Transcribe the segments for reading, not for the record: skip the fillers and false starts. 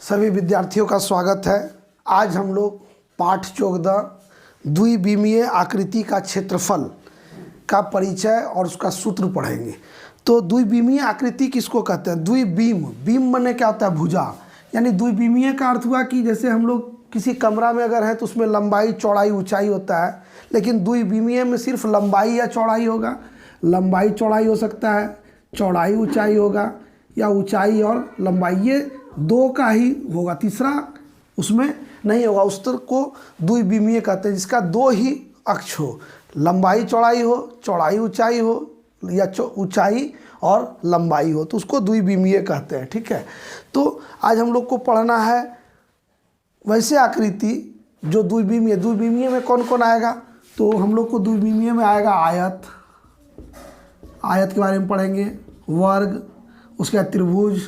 सभी विद्यार्थियों का स्वागत है। आज हम लोग पाठ 14 द्विविमीय आकृति का क्षेत्रफल का परिचय और उसका सूत्र पढ़ेंगे। तो द्विविमीय आकृति किसको कहते हैं? द्विविम, बीम बनने क्या होता है? भुजा। यानी द्विविमीय का अर्थ हुआ कि जैसे हम लोग किसी कमरा में अगर हैं तो उसमें लंबाई चौड़ाई ऊंचाई होता है, लेकिन द्विविमीय में सिर्फ लंबाई या चौड़ाई होगा। लंबाई चौड़ाई हो सकता है, चौड़ाई ऊंचाई होगा, या ऊंचाई और लंबाई, ये दो का ही होगा, तीसरा उसमें नहीं होगा। उस तरह को द्विविमीय कहते हैं जिसका दो ही अक्ष हो, लंबाई चौड़ाई हो, चौड़ाई ऊंचाई हो, या ऊंचाई और लंबाई हो, तो उसको द्विविमीय कहते हैं। ठीक है, तो आज हम लोग को पढ़ना है वैसे आकृति जो द्विविमीय। द्विविमीय में कौन कौन आएगा? तो हम लोग को द्विविमीय में आएगा आयत, आयत के बारे में पढ़ेंगे, वर्ग, उसके बाद त्रिभुज,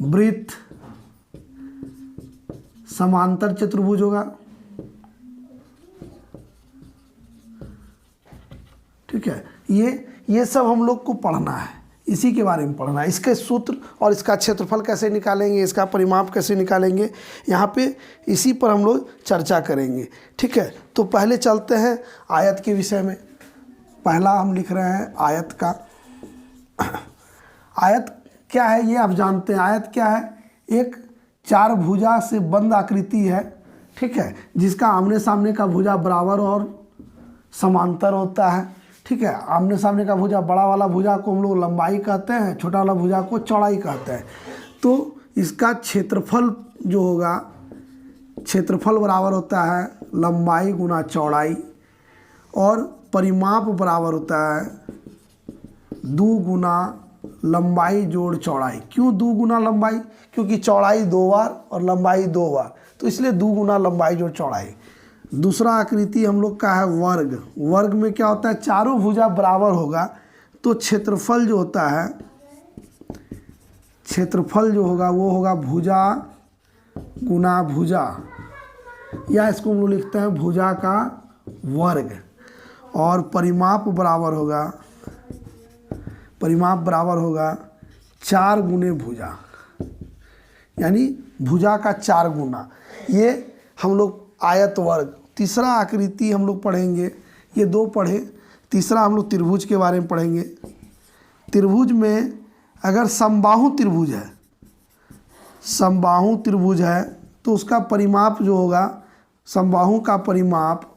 वृत्त, समांतर चतुर्भुज होगा। ठीक है, ये सब हम लोग को पढ़ना है, इसी के बारे में पढ़ना है। इसके सूत्र और इसका क्षेत्रफल कैसे निकालेंगे, इसका परिमाप कैसे निकालेंगे, यहाँ पे इसी पर हम लोग चर्चा करेंगे। ठीक है, तो पहले चलते हैं आयत के विषय में। पहला हम लिख रहे हैं आयत का। आयत क्या है ये आप जानते हैं। आयत क्या है? एक चार भुजा से बंद आकृति है। ठीक है, जिसका आमने सामने का भुजा बराबर और समांतर होता है। ठीक है, आमने सामने का भुजा, बड़ा वाला भुजा को हम लोग लंबाई कहते हैं, छोटा वाला भुजा को चौड़ाई कहते हैं। तो इसका क्षेत्रफल जो होगा, क्षेत्रफल बराबर होता है लंबाई गुना चौड़ाई, और परिमाप बराबर होता है 2 गुना लंबाई जोड़ चौड़ाई। क्यों 2 गुना लंबाई? क्योंकि चौड़ाई 2 बार और लंबाई 2 बार, तो इसलिए 2 गुना लंबाई जोड़ चौड़ाई। दूसरा आकृति हम लोग का है वर्ग। वर्ग में क्या होता है? चारों भुजा बराबर होगा, तो क्षेत्रफल जो होता है, क्षेत्रफल जो होगा वो होगा भुजा गुना भुजा, या इसको हम लोग लिखते हैं भुजा का वर्ग। और परिमाप बराबर होगा, परिमाप बराबर होगा 4 गुने भुजा, यानी भुजा का 4 गुना। ये हम लोग आयत वर्ग। तीसरा आकृति हम लोग पढ़ेंगे, ये 2 पढ़े, तीसरा हम लोग त्रिभुज के बारे में पढ़ेंगे। त्रिभुज में अगर समबाहु त्रिभुज है, समबाहु त्रिभुज है, तो उसका परिमाप जो होगा, समबाहु का परिमाप,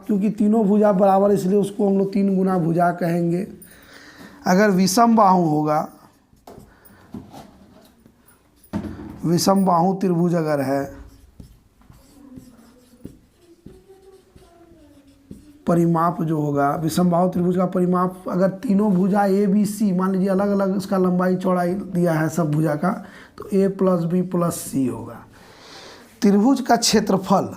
क्योंकि तीनों भुजा बराबर इसलिए उसको हम लोग 3 गुना भुजा कहेंगे। अगर विषम बाहु होगा, विषम बाहु त्रिभुज अगर है, परिमाप जो होगा विषम बाहु त्रिभुज का परिमाप, अगर तीनों भुजा ए बी सी, मान लीजिए अलग अलग उसका लंबाई चौड़ाई दिया है सब भुजा का, तो ए प्लस बी प्लस सी होगा। त्रिभुज का क्षेत्रफल,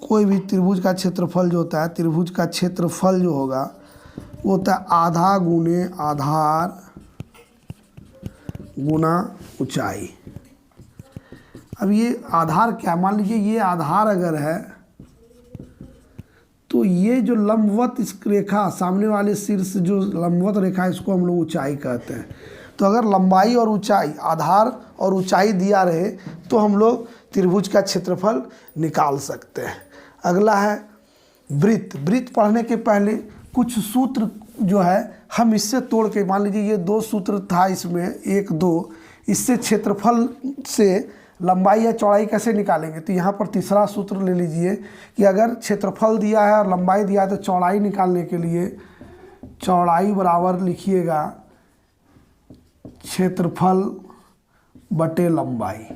कोई भी त्रिभुज का क्षेत्रफल जो होता है, त्रिभुज का क्षेत्रफल जो होगा वो होता है आधा गुने आधार गुना ऊंचाई। अब ये आधार क्या, मान लीजिए ये आधार अगर है, तो ये जो लंबवत इस रेखा, सामने वाले शीर्ष जो लंबवत रेखा है, इसको हम लोग ऊंचाई कहते हैं। तो अगर लंबाई और ऊंचाई, आधार और ऊंचाई दिया रहे, तो हम लोग त्रिभुज का क्षेत्रफल निकाल सकते हैं। अगला है वृत्त। वृत्त पढ़ने के पहले कुछ सूत्र जो है हम इससे तोड़ के, मान लीजिए ये 2 सूत्र था इसमें, 1 2, इससे क्षेत्रफल से लंबाई या चौड़ाई कैसे निकालेंगे। तो यहाँ पर तीसरा सूत्र ले लीजिए कि अगर क्षेत्रफल दिया है और लंबाई दिया है, तो चौड़ाई निकालने के लिए चौड़ाई बराबर लिखिएगा क्षेत्रफल बटे लंबाई।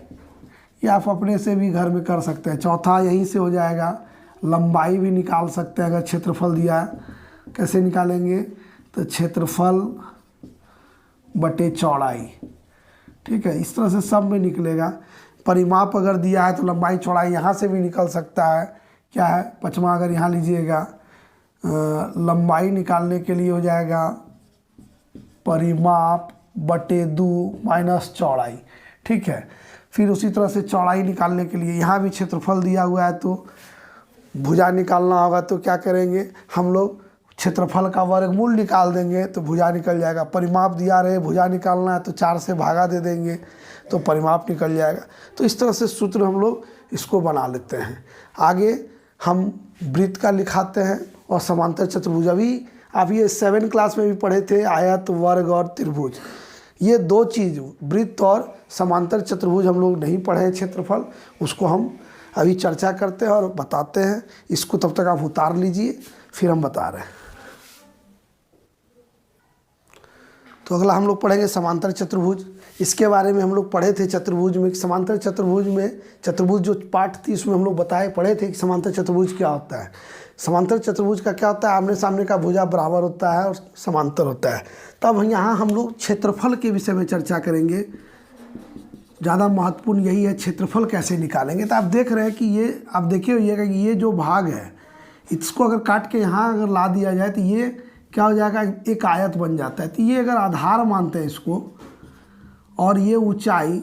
ये आप अपने से भी घर में कर सकते हैं। चौथा यहीं से हो जाएगा। लंबाई भी निकाल सकते हैं अगर क्षेत्रफल दिया है। कैसे निकालेंगे? तो क्षेत्रफल बटे चौड़ाई। ठीक है, इस तरह से सब में निकलेगा। परिमाप अगर दिया है तो लंबाई चौड़ाई यहाँ से भी निकल सकता है। क्या है? 5वां अगर यहाँ लीजिएगा, लंबाई निकालने के लिए हो जाएगा परिमाप बटे 2 माइनस चौड़ाई। ठीक है, फिर उसी तरह से चौड़ाई निकालने के लिए यहाँ भी क्षेत्रफल दिया हुआ है, तो भुजा निकालना होगा, तो क्या करेंगे हम लोग? क्षेत्रफल का वर्गमूल निकाल देंगे तो भुजा निकल जाएगा। परिमाप दिया रहे भुजा निकालना है तो 4 से भागा दे देंगे तो परिमाप निकल जाएगा। तो इस तरह से सूत्र हम लोग इसको बना लेते हैं। आगे हम वृत्त का लिखाते हैं और समांतर चतुर्भुज। अभी आप ये 7 क्लास में भी पढ़े थे, आयत, वर्ग और त्रिभुज। ये 2 चीज़ वृत्त और समांतर चतुर्भुज हम लोग नहीं पढ़े हैं। क्षेत्रफल उसको हम अभी चर्चा करते हैं और बताते हैं। इसको तब तक आप उतार लीजिए, फिर हम बता रहे हैं। तो अगला हम लोग पढ़ेंगे समांतर चतुर्भुज। इसके बारे में हम लोग पढ़े थे चतुर्भुज में। समांतर चतुर्भुज में चतुर्भुज जो पाठ थी उसमें हम लोग पढ़े थे कि समांतर चतुर्भुज क्या होता है। समांतर चतुर्भुज का क्या होता है, आमने सामने का भुजा बराबर होता है और समांतर होता है। तब यहाँ हम लोग क्षेत्रफल के विषय में चर्चा करेंगे। ज़्यादा महत्वपूर्ण यही है, क्षेत्रफल कैसे निकालेंगे। तो आप देख रहे हैं कि ये आप देखिए कि ये जो भाग है इसको अगर काट के यहाँ अगर ला दिया जाए तो ये क्या हो जाएगा, एक आयत बन जाता है। तो ये अगर आधार मानते हैं इसको और ये ऊंचाई,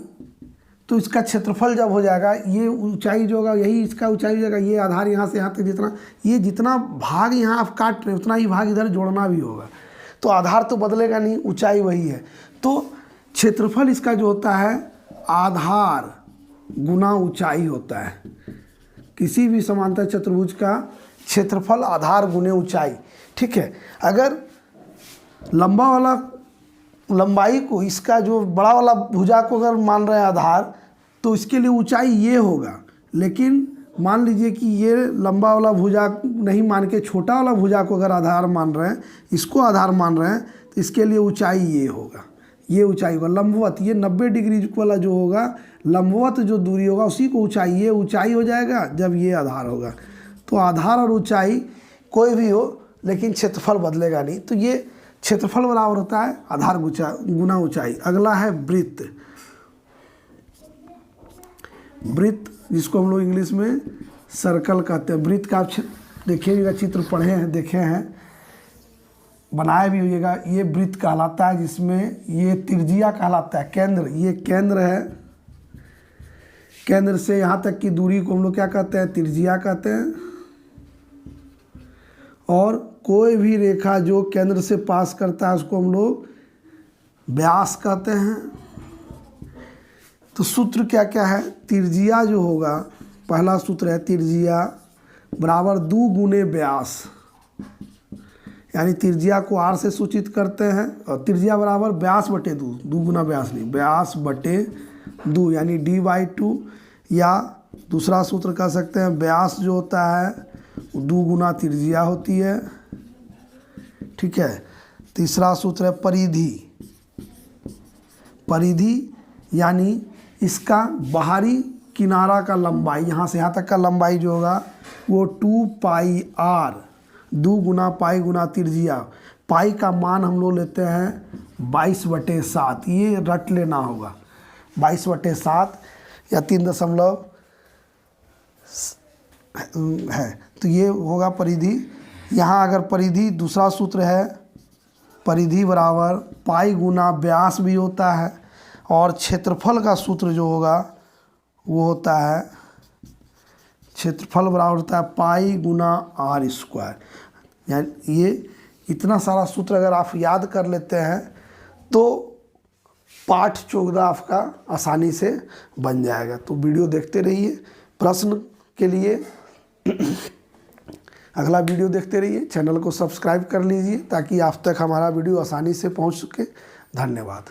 तो इसका क्षेत्रफल जब हो जाएगा, ये ऊंचाई जो होगा यही इसका ऊंचाई हो जाएगा। ये आधार यहाँ से यहाँ तक जितना भाग यहाँ आप काट रहे उतना ही भाग इधर जोड़ना भी होगा। तो आधार तो बदलेगा नहीं, ऊंचाई वही है। तो क्षेत्रफल इसका जो होता है आधार गुना ऊंचाई होता है। किसी भी समांतर चतुर्भुज का क्षेत्रफल आधार गुने ऊंचाई। ठीक है, अगर लंबा वाला लंबाई को, इसका जो बड़ा वाला भुजा को अगर मान रहे हैं आधार, तो इसके लिए ऊंचाई ये होगा। लेकिन मान लीजिए कि ये लंबा वाला भुजा नहीं मान के छोटा वाला भुजा को अगर आधार मान रहे हैं, इसको आधार मान रहे हैं, तो इसके लिए ऊंचाई ये होगा। ये ऊंचाई होगा लंबवत, ये 90 डिग्री वाला जो होगा लंबवत जो दूरी होगा उसी को ऊंचाई, ये ऊंचाई हो जाएगा जब ये आधार होगा। तो आधार और ऊंचाई कोई भी हो लेकिन क्षेत्रफल बदलेगा नहीं। तो ये क्षेत्रफल बराबर होता है आधार गुना ऊंचाई। अगला है वृत्त। वृत्त जिसको हम लोग इंग्लिश में सर्कल कहते हैं। वृत्त का आप देखिएगा, चित्र पढ़े हैं, देखे हैं, बनाया भी होइएगा। ये वृत्त कहलाता है जिसमें ये त्रिज्या कहलाता है, केंद्र। ये केंद्र है, केंद्र से यहाँ तक की दूरी को हम लोग क्या कहते हैं, त्रिज्या कहते हैं। और कोई भी रेखा जो केंद्र से पास करता है उसको हम लोग व्यास कहते हैं। तो सूत्र क्या क्या है, त्रिज्या जो होगा, पहला सूत्र है त्रिज्या बराबर 2 गुने व्यास। यानी त्रिज्या को r से सूचित करते हैं और त्रिज्या बराबर व्यास बटे 2 गुना व्यास नहीं, व्यास बटे 2 यानी d/2। या दूसरा सूत्र कह सकते हैं व्यास जो होता है 2 गुना त्रिज्या होती है। ठीक है, तीसरा सूत्र है परिधि। परिधि यानी इसका बाहरी किनारा का लंबाई, यहाँ से यहाँ तक का लंबाई जो होगा वो 2πr, 2 गुना पाई गुना त्रिज्या। पाई का मान हम लोग लेते हैं 22/7, ये रट लेना होगा। 22/7 या 3 है, तो ये होगा परिधि। यहाँ अगर परिधि, दूसरा सूत्र है परिधि बराबर पाई गुना व्यास भी होता है। और क्षेत्रफल का सूत्र जो होगा वो होता है, क्षेत्रफल बराबर होता है पाई गुना r²। यानी ये इतना सारा सूत्र अगर आप याद कर लेते हैं तो पाठ 14 आपका आसानी से बन जाएगा। तो वीडियो देखते रहिए, प्रश्न के लिए अगला वीडियो देखते रहिए। चैनल को सब्सक्राइब कर लीजिए ताकि आप तक हमारा वीडियो आसानी से पहुंच सके। धन्यवाद।